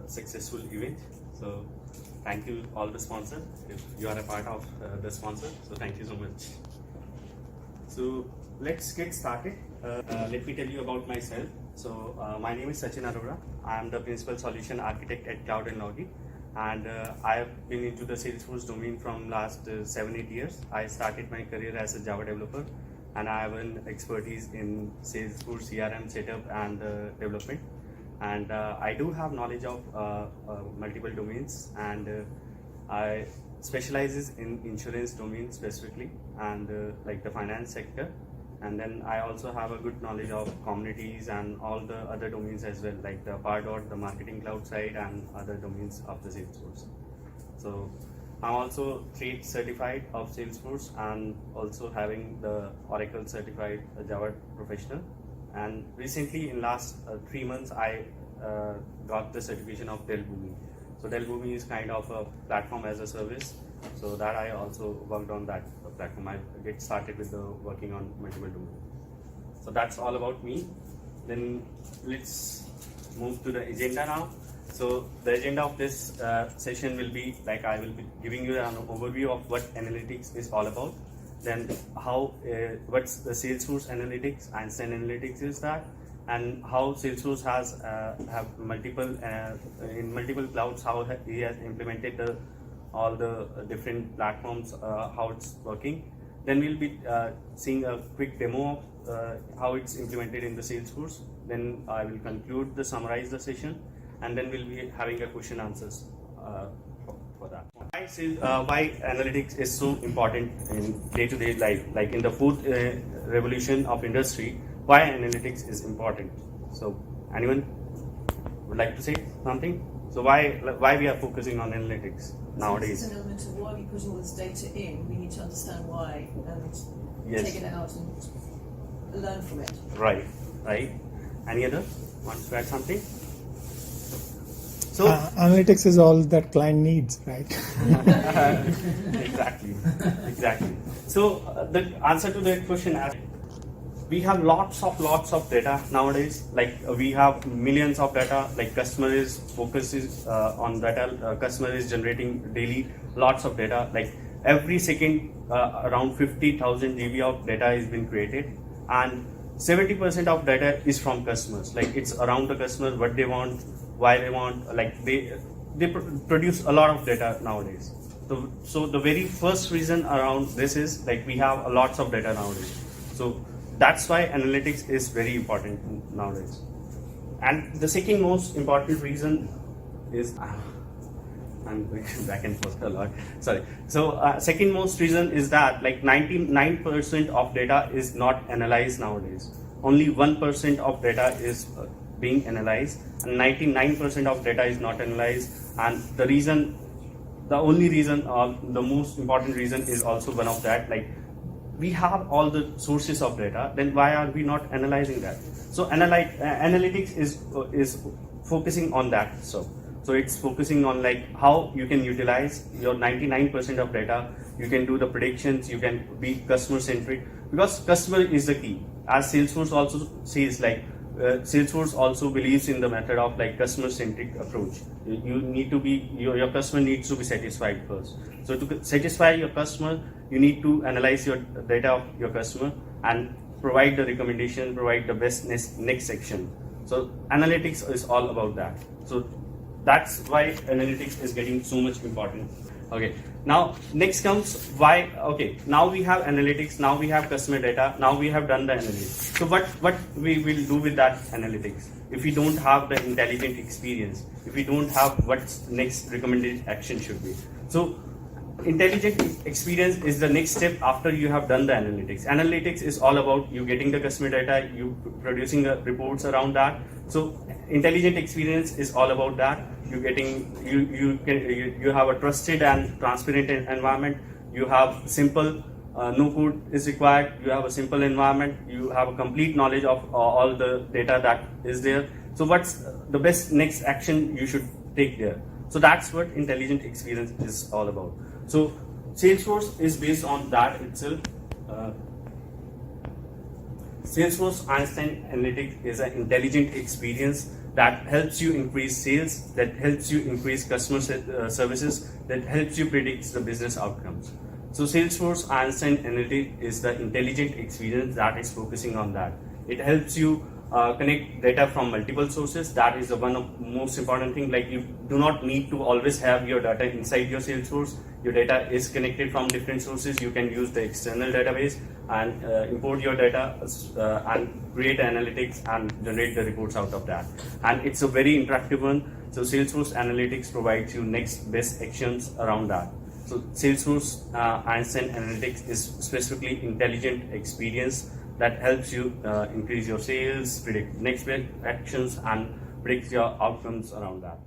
successful event. So thank you all the sponsors. If you are a part of the sponsor, so thank you so much. So let's get started. Let me tell you about myself. So my name is Sachin Arora. I am the principal solution architect at Cloud and Login, and I have been into the Salesforce domain from last 7-8 years. I started my career as a Java developer, and I have an expertise in Salesforce CRM setup and development. And I do have knowledge of multiple domains, and I specializes in insurance domain specifically, and like the finance sector. And then I also have a good knowledge of communities and all the other domains as well, like the Pardot, the marketing cloud side, and other domains of the Salesforce. So I'm also trade certified of Salesforce, and also having the Oracle certified Java professional. And recently in last 3 months I got the certification of Delboomi. So Delboomi is kind of a platform as a service, so that I also worked on that platform. I get started with the working on multiple domains. So that's all about me. Then let's move to the agenda now. So the agenda of this session will be like, I will be giving you an overview of what analytics is all about. Then how what's the Salesforce Analytics, Einstein Analytics is that, and how Salesforce has have multiple in multiple clouds, how he has implemented all the different platforms, how it's working. Then we'll be seeing a quick demo of how it's implemented in the Salesforce. Then I will conclude the summarize the session, and then we'll be having a question answers for that. Why analytics is so important in day-to-day life, like in the fourth revolution of industry, why analytics is important. So anyone would like to say something? So why we are focusing on analytics nowadays? It's an element of why we put all this data in. We need to understand why and Yes. take it out and learn from it. Right. Any other wants to add something? So analytics is all that client needs, right? Exactly. So the answer to that question is, we have lots of data nowadays. Like we have millions of data. Like customer is focuses on data. Customer is generating daily lots of data. Like every second, around 50,000 GB of data is being created, and 70% of data is from customers. Like it's around the customer, what they want, why they want. Like they produce a lot of data nowadays. So the very first reason around this is like we have lots of data nowadays. So that's why analytics is very important nowadays. And the second most important reason is I'm going back and forth a lot. Sorry. So second most reason is that like 99% of data is not analyzed nowadays. Only 1% of data is being analyzed, and 99% of data is not analyzed. And the only reason, the most important reason is also one of that. Like we have all the sources of data, then why are we not analyzing that? So analytics is focusing on that. So it's focusing on like how you can utilize your 99% of data. You can do the predictions. You can be customer centric, because customer is the key. As Salesforce also says, like Salesforce also believes in the method of like customer centric approach. You need to be your customer needs to be satisfied first. So to satisfy your customer, you need to analyze your data of your customer and provide the recommendation, provide the best next action. So analytics is all about that. So that's why analytics is getting so much important. Okay, now next comes why. Okay, now we have analytics, now we have customer data, now we have done the analytics. So what we will do with that analytics if we don't have the intelligent experience, if we don't have what's next recommended action should be? So intelligent experience is the next step after you have done the analytics. Analytics is all about you getting the customer data, you producing reports around that. So intelligent experience is all about that. You have a trusted and transparent environment. You have simple, no code is required. You have a simple environment. You have a complete knowledge of all the data that is there. So what's the best next action you should take there? So that's what intelligent experience is all about. So Salesforce is based on that itself. Salesforce Einstein Analytics is an intelligent experience that helps you increase sales, that helps you increase customer services, that helps you predict the business outcomes. So Salesforce Einstein Analytics is the intelligent experience that is focusing on that. It helps you connect data from multiple sources. That is the one of most important thing. Like, you do not need to always have your data inside your Salesforce. Your data is connected from different sources. You can use the external database and import your data and create analytics and generate the reports out of that. And it's a very interactive one. So Salesforce Analytics provides you next best actions around that. So Salesforce Einstein Analytics is specifically intelligent experience that helps you increase your sales, predict next best actions, and predict your outcomes around that.